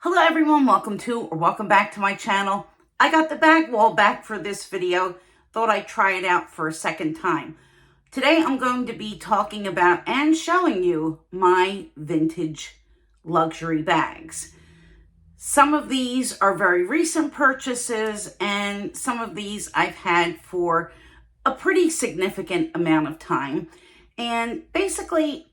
Hello everyone, welcome back to my channel. I got the bag wall back for this video. Thought I'd try it out for a second time. Today I'm going to be talking about and showing you my vintage luxury bags. Some of these are very recent purchases and some of these I've had for a pretty significant amount of time. And basically,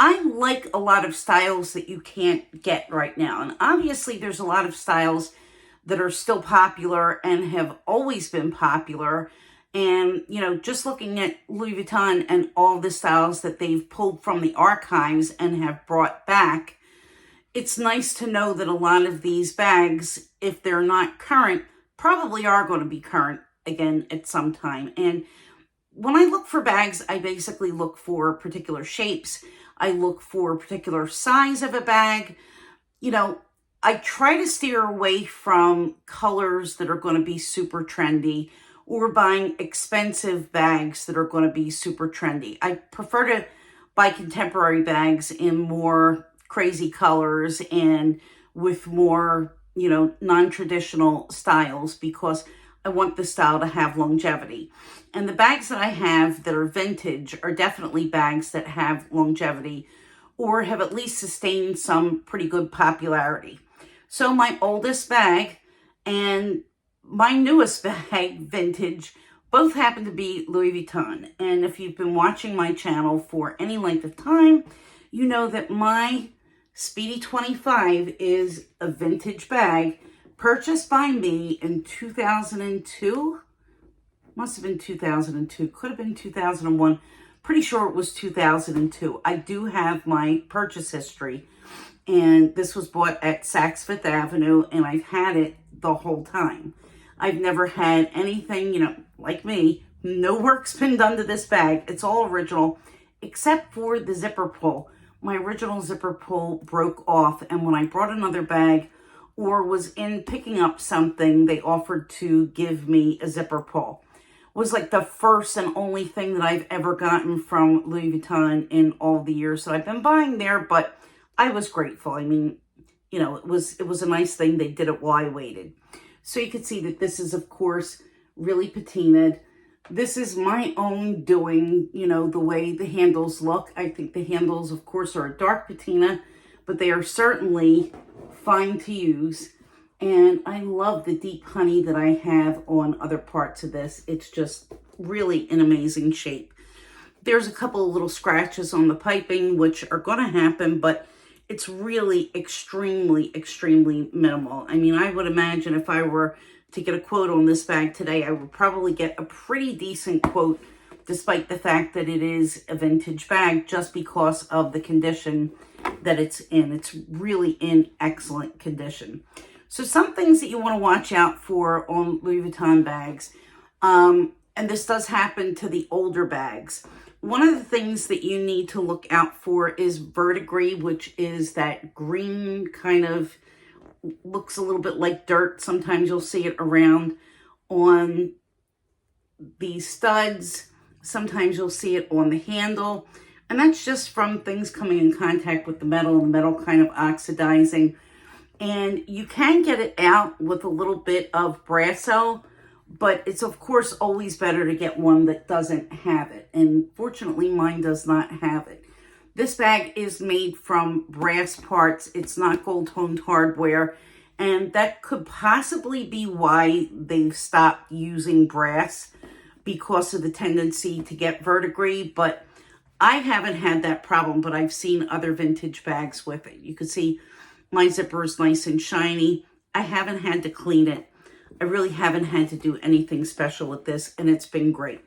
I like a lot of styles that you can't get right now. And obviously there's a lot of styles that are still popular and have always been popular. And, you know, just looking at Louis Vuitton and all the styles that they've pulled from the archives and have brought back, it's nice to know that a lot of these bags, if they're not current, probably are going to be current again at some time. And when I look for bags, I basically look for particular shapes. I look for a particular size of a bag. You know, I try to steer away from colors that are going to be super trendy or buying expensive bags that are going to be super trendy. I prefer to buy contemporary bags in more crazy colors and with more, you know, non-traditional styles because I want the style to have longevity. And the bags that I have that are vintage are definitely bags that have longevity or have at least sustained some pretty good popularity. So my oldest bag and my newest bag, vintage, both happen to be Louis Vuitton. And if you've been watching my channel for any length of time, you know that my Speedy 25 is a vintage bag purchased by me in 2002. Must have been 2002. Could have been 2001. Pretty sure it was 2002. I do have my purchase history. And this was bought at Saks Fifth Avenue. And I've had it the whole time. I've never had anything, you know, like me. No work's been done to this bag. It's all original. Except for the zipper pull. My original zipper pull broke off. And when I brought another bag or was in picking up something, they offered to give me a zipper pull. It was like the first and only thing that I've ever gotten from Louis Vuitton in all the years that I've been buying there, but I was grateful. I mean, you know, it was a nice thing. They did it while I waited. So you can see that this is, of course, really patinaed. This is my own doing, you know, the way the handles look. I think the handles, of course, are a dark patina, but they are certainly fine to use. And I love the deep honey that I have on other parts of this. It's just really an amazing shape. There's a couple of little scratches on the piping, which are going to happen, but it's really extremely, extremely minimal. I mean, I would imagine if I were to get a quote on this bag today, I would probably get a pretty decent quote, despite the fact that it is a vintage bag, just because of the condition that it's in. It's really in excellent condition. So some things that you want to watch out for on Louis Vuitton bags, and this does happen to the older bags. One of the things that you need to look out for is verdigris, which is that green kind of, looks a little bit like dirt. Sometimes you'll see it around on the studs. Sometimes you'll see it on the handle. And that's just from things coming in contact with the metal and the metal kind of oxidizing. And you can get it out with a little bit of Brasso, but it's of course always better to get one that doesn't have it. And fortunately mine does not have it. This bag is made from brass parts. It's not gold-toned hardware. And that could possibly be why they've stopped using brass, because of the tendency to get verdigris. But I haven't had that problem, but I've seen other vintage bags with it. You can see my zipper is nice and shiny. I haven't had to clean it. I really haven't had to do anything special with this, and it's been great.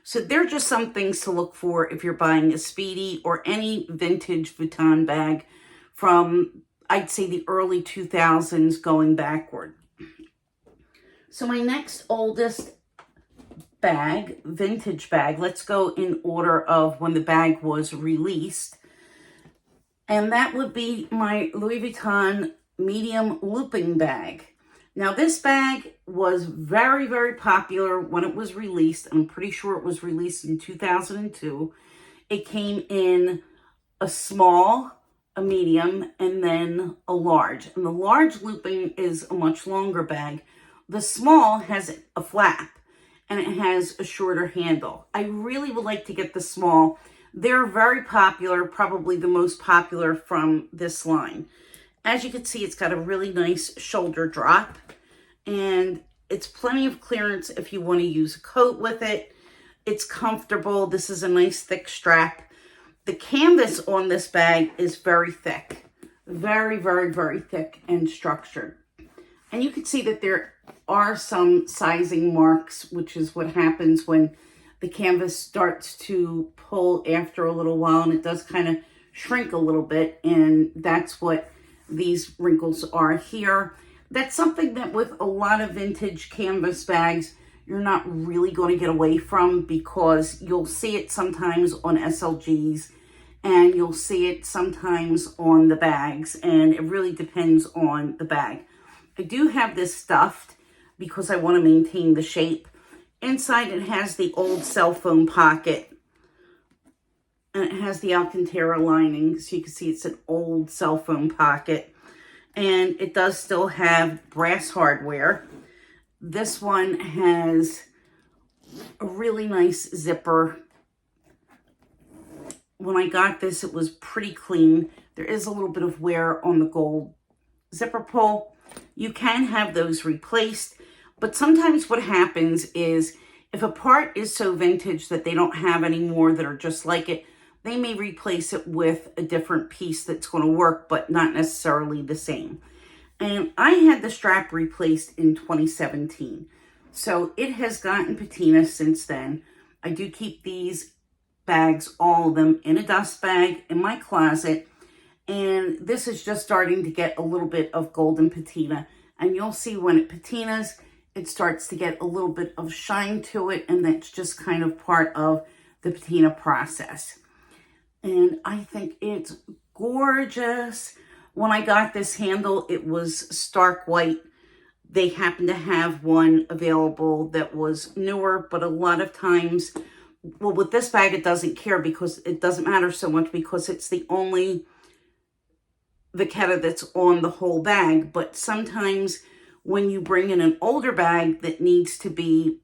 So they're just some things to look for if you're buying a Speedy or any vintage Vuitton bag from, I'd say, the early 2000s going backward. So my next oldest bag, vintage bag, let's go in order of when the bag was released. And that would be my Louis Vuitton medium looping bag. Now this bag was very, very popular when it was released. I'm pretty sure it was released in 2002. It came in a small, a medium, and then a large. And the large looping is a much longer bag. The small has a flap and it has a shorter handle. I really would like to get the small. They're very popular, probably the most popular from this line. As you can see, it's got a really nice shoulder drop, and it's plenty of clearance if you want to use a coat with it. It's comfortable. This is a nice thick strap. The canvas on this bag is very thick. Very, very, very thick and structured. And you can see that there are some sizing marks, which is what happens when the canvas starts to pull after a little while, and it does kind of shrink a little bit, and that's what these wrinkles are here. That's something that with a lot of vintage canvas bags, you're not really going to get away from, because you'll see it sometimes on SLGs and you'll see it sometimes on the bags, and it really depends on the bag. I do have this stuffed because I want to maintain the shape. Inside it has the old cell phone pocket, and it has the Alcantara lining, so you can see it's an old cell phone pocket, and it does still have brass hardware. This one has a really nice zipper. When I got this, it was pretty clean. There is a little bit of wear on the gold zipper pull. You can have those replaced, but sometimes what happens is if a part is so vintage that they don't have any more that are just like it, they may replace it with a different piece that's going to work, but not necessarily the same. And I had the strap replaced in 2017. So it has gotten patina since then. I do keep these bags, all of them, in a dust bag in my closet. And this is just starting to get a little bit of golden patina. And you'll see when it patinas, it starts to get a little bit of shine to it. And that's just kind of part of the patina process. And I think it's gorgeous. When I got this handle, it was stark white. They happened to have one available that was newer, but a lot of times, well, with this bag, it doesn't care because it doesn't matter so much because it's the only vachetta that's on the whole bag. But sometimes when you bring in an older bag that needs to be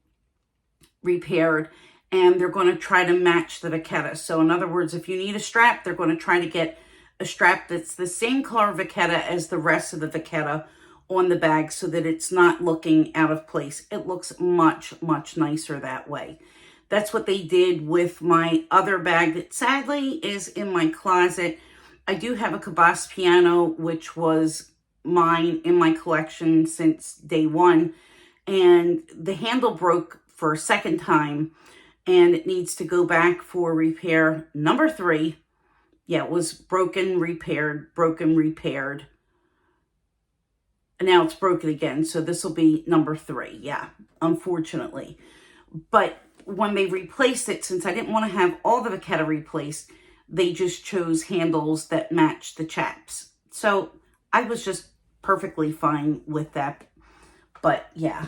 repaired, and they're going to try to match the vachetta. So in other words, if you need a strap, they're going to try to get a strap that's the same color vachetta as the rest of the vachetta on the bag so that it's not looking out of place. It looks much, much nicer that way. That's what they did with my other bag that sadly is in my closet. I do have a Cabas piano, which was mine in my collection since day one. And the handle broke for a second time, and it needs to go back for repair number 3. Yeah, it was broken, repaired, and now it's broken again. So this will be number 3. Yeah, unfortunately. But when they replaced it, since I didn't want to have all the vachetta replaced, they just chose handles that matched the chaps. So I was just perfectly fine with that. But yeah,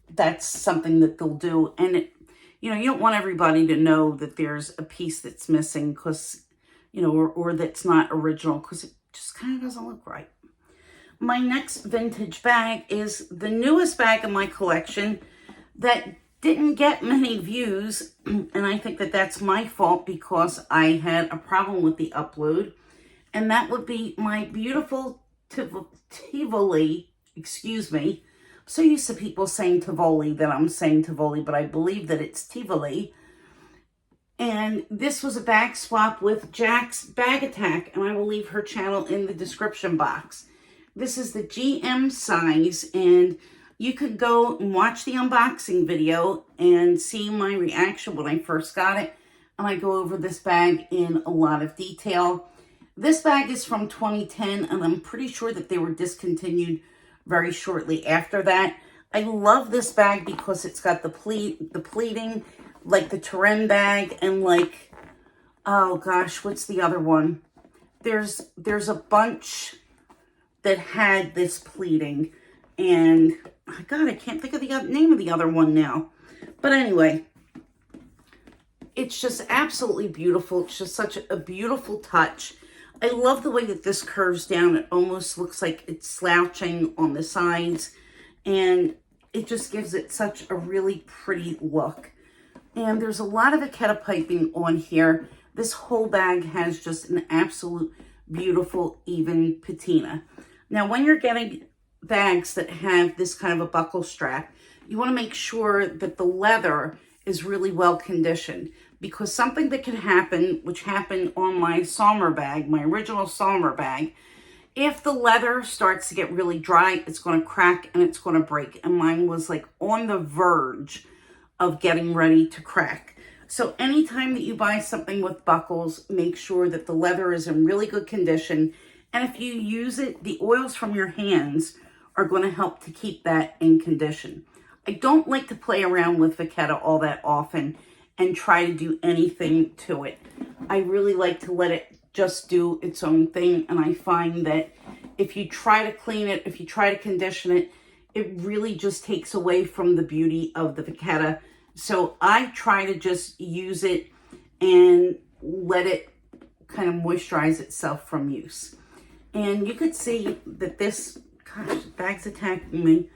that's something that they'll do. And it, you know, you don't want everybody to know that there's a piece that's missing because, you know, or that's not original, because it just kind of doesn't look right. My next vintage bag is the newest bag in my collection that didn't get many views, and I think that that's my fault because I had a problem with the upload, and that would be my beautiful Tivoli, excuse me. I'm so used to people saying Tivoli that I'm saying Tivoli, but I believe that it's Tivoli. And this was a bag swap with Jack's Bag Attack, and I will leave her channel in the description box. This is the GM size, and you could go and watch the unboxing video and see my reaction when I first got it. And I go over this bag in a lot of detail. This bag is from 2010, and I'm pretty sure that they were discontinued very shortly after that. I love this bag because it's got the pleating, like the Turin bag, and like, oh gosh, what's the other one? There's a bunch that had this pleating, and God, I can't think of the name of the other one now. But anyway, it's just absolutely beautiful. It's just such a beautiful touch. I love the way that this curves down. It almost looks like it's slouching on the sides, and it just gives it such a really pretty look. And there's a lot of Vachetta piping on here. This whole bag has just an absolute beautiful, even patina. Now, when you're getting bags that have this kind of a buckle strap, you want to make sure that the leather is really well conditioned, because something that can happen, which happened on my Sommer bag, my original Sommer bag, if the leather starts to get really dry, it's going to crack and it's going to break. And mine was like on the verge of getting ready to crack. So anytime that you buy something with buckles, make sure that the leather is in really good condition. And if you use it, the oils from your hands are going to help to keep that in condition. I don't like to play around with Vachetta all that often and try to do anything to it. I really like to let it just do its own thing. And I find that if you try to clean it, if you try to condition it, it really just takes away from the beauty of the Vachetta. So I try to just use it and let it kind of moisturize itself from use. And you could see that this, gosh, the bag's attacking me.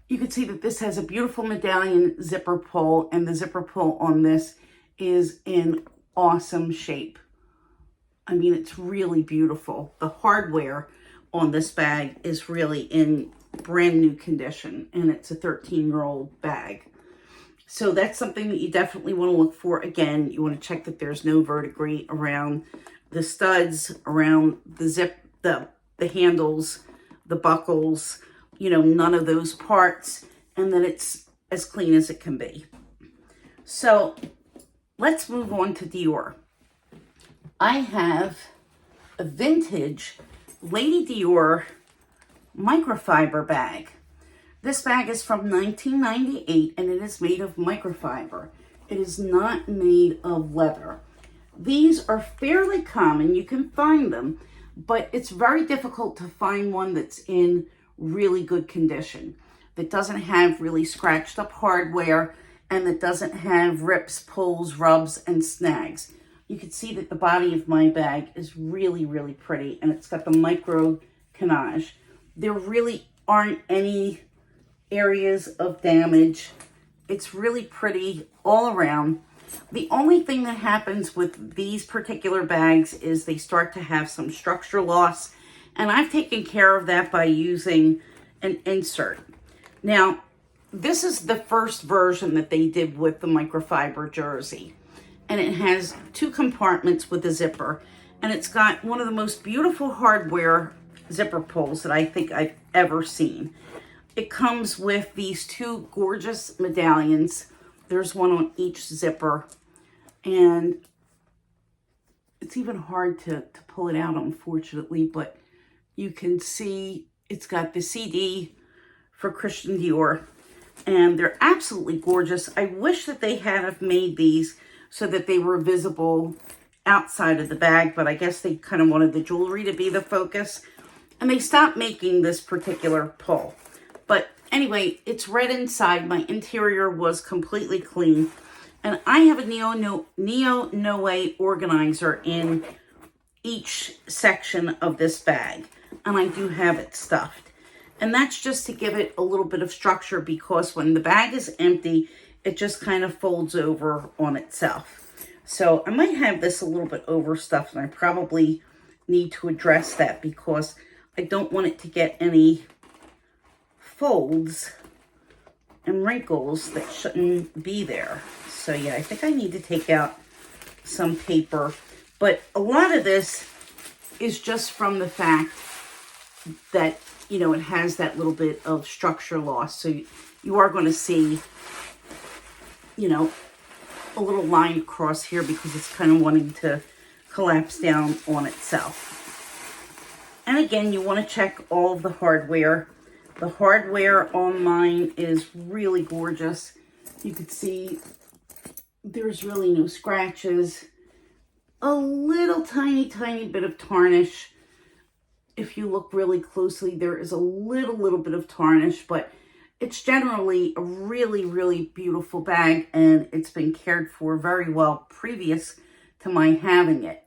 You could see that this has a beautiful medallion zipper pull, and the zipper pull on this is in awesome shape. I mean, it's really beautiful. The hardware on this bag is really in brand new condition, and it's a 13-year-old bag. So that's something that you definitely want to look for. Again, you want to check that there's no verdigris around the studs, around the zip, the handles, the buckles, you know, none of those parts, and that it's as clean as it can be. So let's move on to Dior. I have a vintage Lady Dior microfiber bag. This bag is from 1998 and it is made of microfiber. It is not made of leather. These are fairly common, you can find them, but it's very difficult to find one that's in really good condition, that doesn't have really scratched up hardware, and that doesn't have rips, pulls, rubs, and snags. You can see that the body of my bag is really, really pretty, and it's got the micro canage. There really aren't any areas of damage. It's really pretty all around. The only thing that happens with these particular bags is they start to have some structure loss, and I've taken care of that by using an insert. Now, this is the first version that they did with the microfiber jersey, and it has 2 compartments with a zipper, and it's got one of the most beautiful hardware zipper pulls that I think I've ever seen. It comes with these 2 gorgeous medallions. There's one on each zipper, and it's even hard to pull it out, unfortunately, but you can see it's got the CD for Christian Dior, and they're absolutely gorgeous. I wish that they had have made these so that they were visible outside of the bag, but I guess they kind of wanted the jewelry to be the focus, and they stopped making this particular pull. But anyway, it's red inside. My interior was completely clean, and I have a Neo Noe organizer in each section of this bag, and I do have it stuffed. And that's just to give it a little bit of structure, because when the bag is empty, it just kind of folds over on itself. So I might have this a little bit overstuffed, and I probably need to address that because I don't want it to get any folds and wrinkles that shouldn't be there. So yeah, I think I need to take out some paper. But a lot of this is just from the fact that, you know, it has that little bit of structure loss. So you are going to see, you know, a little line across here because it's kind of wanting to collapse down on itself. And again, you want to check all of the hardware. The hardware on mine is really gorgeous. You can see there's really no scratches. A little tiny bit of tarnish. If you look really closely, there is a little bit of tarnish, but it's generally a really beautiful bag, and it's been cared for very well previous to my having it.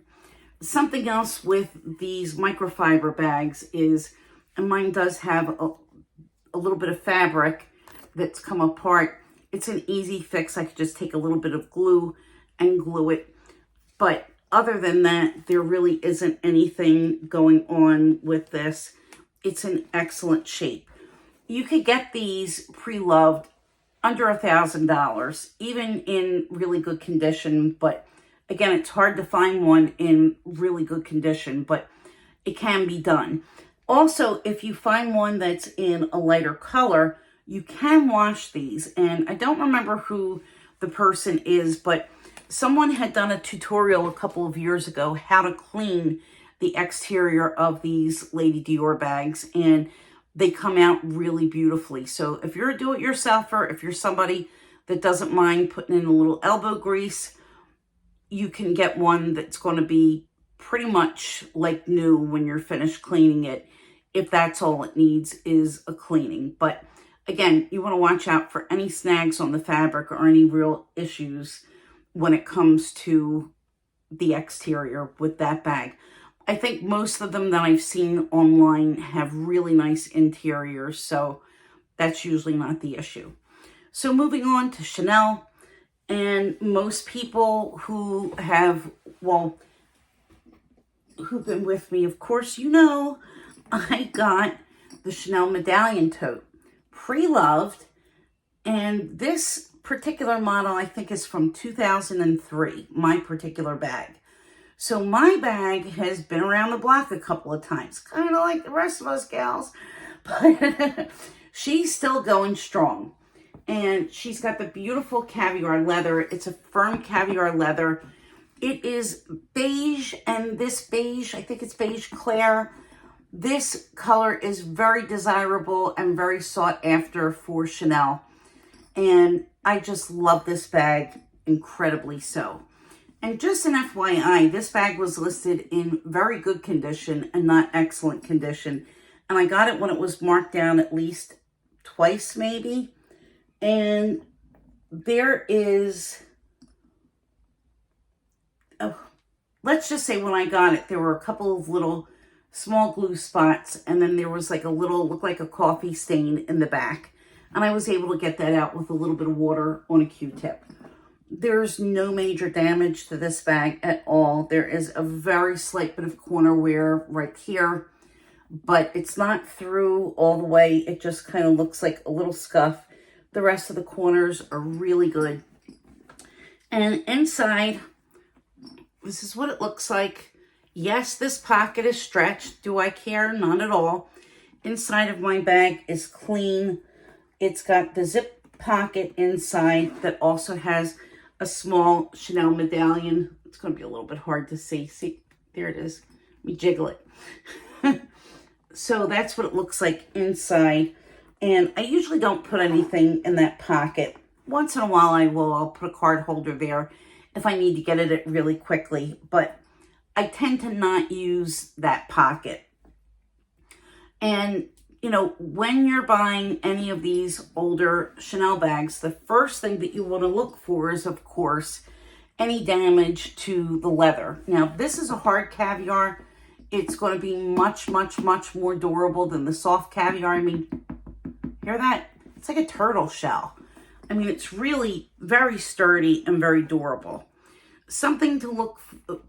Something else with these microfiber bags is, and mine does have a little bit of fabric that's come apart. It's an easy fix. I could just take a little bit of glue and glue it. But other than that, there really isn't anything going on with this. It's in excellent shape. You could get these pre-loved under $1,000, even in really good condition. But again, it's hard to find one in really good condition, but it can be done. Also, if you find one that's in a lighter color, you can wash these. And I don't remember who the person is, but someone had done a tutorial a couple of years ago how to clean the exterior of these Lady Dior bags, and they come out really beautifully. So if you're a do-it-yourselfer, if you're somebody that doesn't mind putting in a little elbow grease, you can get one that's going to be pretty much like new when you're finished cleaning it, if that's all it needs is a cleaning. But again, you want to watch out for any snags on the fabric or any real issues when it comes to the exterior with that bag. I think most of them that I've seen online have really nice interiors, so that's usually not the issue. So moving on to Chanel, and most people who have, well, who've been with me, of course, you know, I got the Chanel medallion tote, pre-loved, and this particular model I think is from 2003, my particular bag. So my bag has been around the block a couple of times, kind of like the rest of us gals, but she's still going strong. And she's got the beautiful caviar leather. It's a firm caviar leather. It is beige, and this beige, I think it's beige Claire. This color is very desirable and very sought after for Chanel. And I just love this bag, incredibly so. And just an FYI, this bag was listed in very good condition and not excellent condition. And I got it when it was marked down at least twice maybe. And there is, let's just say when I got it, there were a couple of little small glue spots. And then there was like a little, looked like a coffee stain in the back. And I was able to get that out with a little bit of water on a Q-tip. There's no major damage to this bag at all. There is a very slight bit of corner wear right here, but it's not through all the way. It just kind of looks like a little scuff. The rest of the corners are really good. And inside, this is what it looks like. Yes, this pocket is stretched. Do I care? Not at all. Inside of my bag is clean. It's got the zip pocket inside that also has a small Chanel medallion. It's going to be a little bit hard to see. See, there it is. Let me jiggle it. So that's what it looks like inside. And I usually don't put anything in that pocket. Once in a while I will. I'll put a card holder there if I need to get at it really quickly. But I tend to not use that pocket. And you know, when you're buying any of these older Chanel bags, the first thing that you want to look for is, of course, any damage to the leather. Now, this is a hard caviar. It's going to be much, much, much more durable than the soft caviar. I mean, hear that? It's like a turtle shell. I mean, it's really very sturdy and very durable. Something to look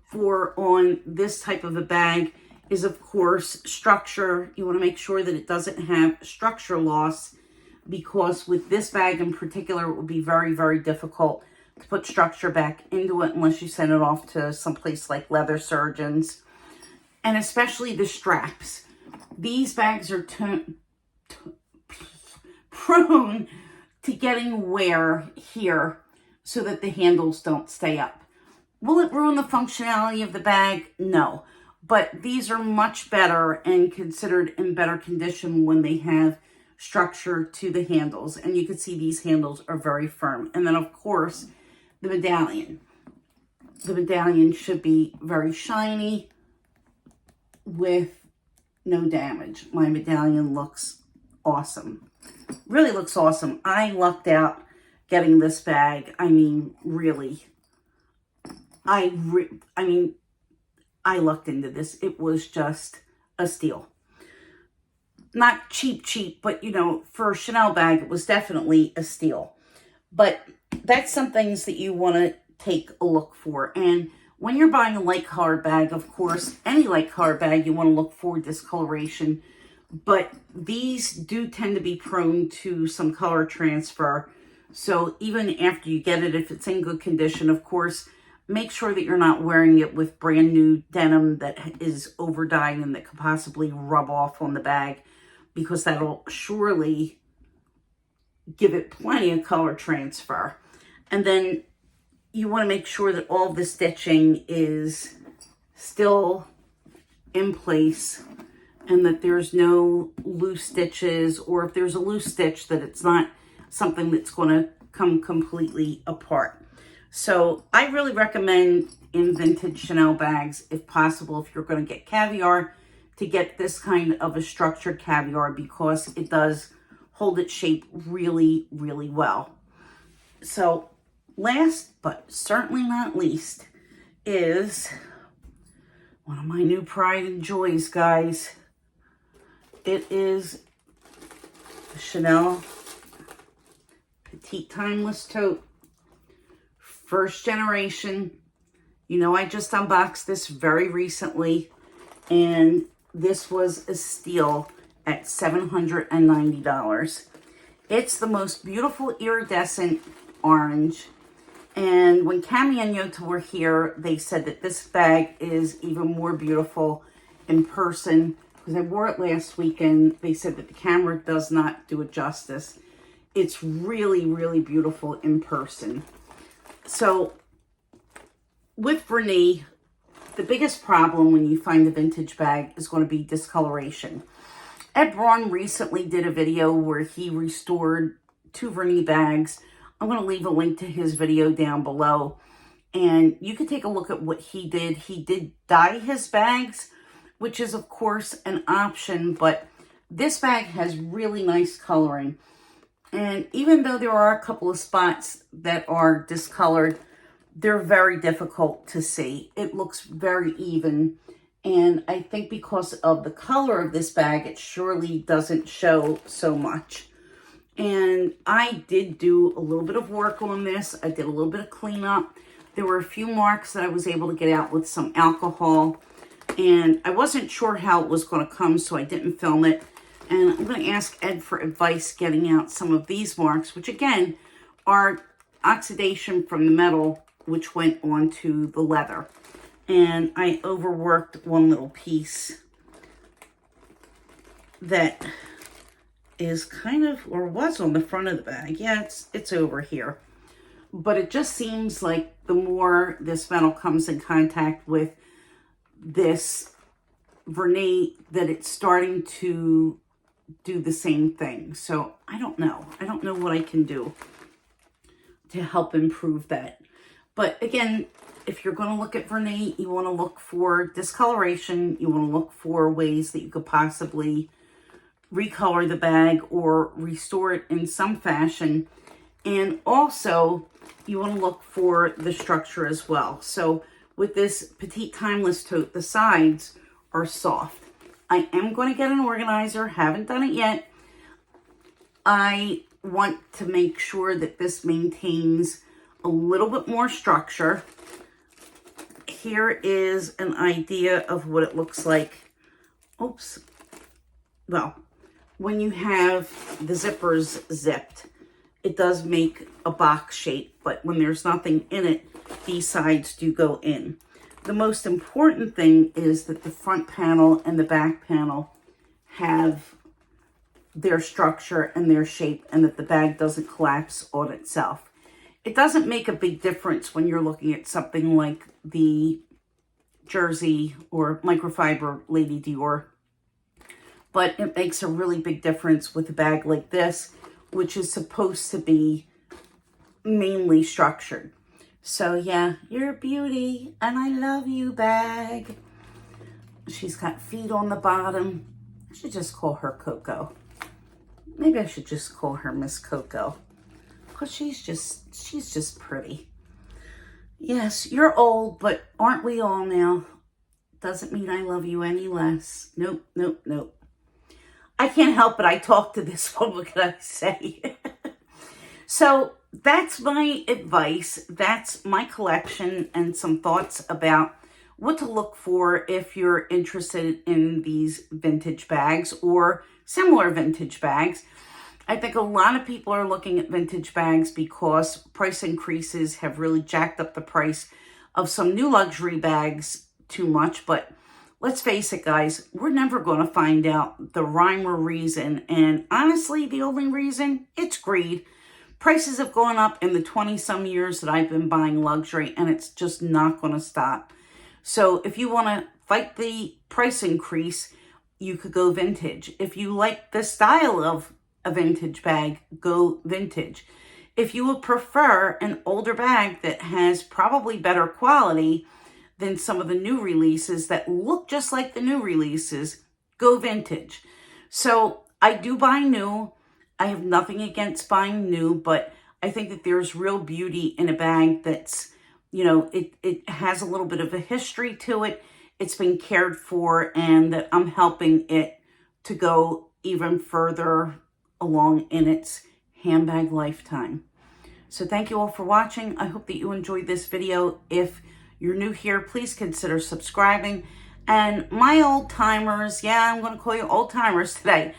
for on this type of a bag is, of course, structure. You want to make sure that it doesn't have structure loss, because with this bag in particular, it would be very, very difficult to put structure back into it unless you send it off to someplace like leather surgeons. And especially the straps. These bags are prone to getting wear here so that the handles don't stay up. Will it ruin the functionality of the bag? No. But these are much better and considered in better condition when they have structure to the handles. And you can see these handles are very firm. And then, of course, the medallion. The medallion should be very shiny with no damage. My medallion looks awesome. Really looks awesome. I lucked out getting this bag. I mean, really. I mean, I looked into this. It was just a steal. Not cheap, but, you know, for a Chanel bag, it was definitely a steal. But that's some things that you want to take a look for. And when you're buying a light color bag, of course, any light color bag, you want to look for discoloration. But these do tend to be prone to some color transfer. So even after you get it, if it's in good condition, of course, make sure that you're not wearing it with brand new denim that is over dyed and that could possibly rub off on the bag, because that'll surely give it plenty of color transfer. And then you want to make sure that all the stitching is still in place and that there's no loose stitches, or if there's a loose stitch, that it's not something that's going to come completely apart. So I really recommend in vintage Chanel bags, if possible, if you're going to get caviar, to get this kind of a structured caviar, because it does hold its shape really, really well. So last but certainly not least is one of my new pride and joys, guys. It is the Chanel Petite Timeless Tote. First generation. You know, I just unboxed this very recently, and this was a steal at $790. It's the most beautiful iridescent orange. And when Cami and Yota were here, they said that this bag is even more beautiful in person, because I wore it last weekend. They said that the camera does not do it justice. It's really, really beautiful in person. So with Vernis, the biggest problem when you find a vintage bag is going to be discoloration. Ed Braun recently did a video where he restored 2 Vernis bags. I'm going to leave a link to his video down below, and you can take a look at what he did. He did dye his bags, which is of course an option, but this bag has really nice coloring. And even though there are a couple of spots that are discolored, they're very difficult to see. It looks very even. And I think because of the color of this bag, it surely doesn't show so much. And I did do a little bit of work on this. I did a little bit of cleanup. There were a few marks that I was able to get out with some alcohol. And I wasn't sure how it was going to come, so I didn't film it. And I'm going to ask Ed for advice getting out some of these marks, which again are oxidation from the metal, which went onto the leather. And I overworked one little piece that is kind of, or was on the front of the bag. Yeah, it's over here. But it just seems like the more this metal comes in contact with this Vernis, that it's starting to do the same thing. So I don't know. I don't know what I can do to help improve that. But again, if you're going to look at Vernis, you want to look for discoloration. You want to look for ways that you could possibly recolor the bag or restore it in some fashion. And also, you want to look for the structure as well. So with this Petite Timeless Tote, the sides are soft. I am going to get an organizer. Haven't done it yet. I want to make sure that this maintains a little bit more structure. Here is an idea of what it looks like. Oops. Well, when you have the zippers zipped, it does make a box shape, but when there's nothing in it, these sides do go in. The most important thing is that the front panel and the back panel have their structure and their shape, and that the bag doesn't collapse on itself. It doesn't make a big difference when you're looking at something like the jersey or microfiber Lady Dior, but it makes a really big difference with a bag like this, which is supposed to be mainly structured. So yeah, you're a beauty, and I love you, bag. She's got feet on the bottom. I should just call her Coco. Maybe I should just call her Miss Coco, because she's just pretty. Yes, you're old, but aren't we all now? doesn't mean I love you any less. Nope, nope, nope. I can't help it. I talk to this one. What can I say? So that's my advice. That's my collection and some thoughts about what to look for if you're interested in these vintage bags or similar vintage bags. I think a lot of people are looking at vintage bags because price increases have really jacked up the price of some new luxury bags too much. But let's face it, guys, we're never going to find out the rhyme or reason. And honestly, the only reason, it's greed. Prices have gone up in the 20-some years that I've been buying luxury, and it's just not going to stop. So if you want to fight the price increase, you could go vintage. If you like the style of a vintage bag, go vintage. If you would prefer an older bag that has probably better quality than some of the new releases that look just like the new releases, go vintage. So I do buy new. I have nothing against buying new, but I think that there's real beauty in a bag that's, you know, it has a little bit of a history to it. It's been cared for, and that I'm helping it to go even further along in its handbag lifetime. So thank you all for watching. I hope that you enjoyed this video. If you're new here, please consider subscribing. And my old timers, yeah, I'm going to call you old timers today,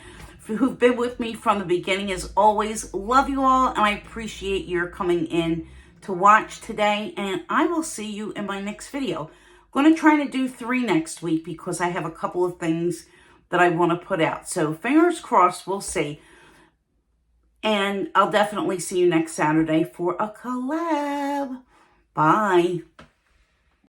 who've been with me from the beginning, as always, love you all, and I appreciate your coming in to watch today, and I will see you in my next video. I'm going to try to do 3 next week because I have a couple of things that I want to put out. So fingers crossed, we'll see. And I'll definitely see you next Saturday for a collab. Bye.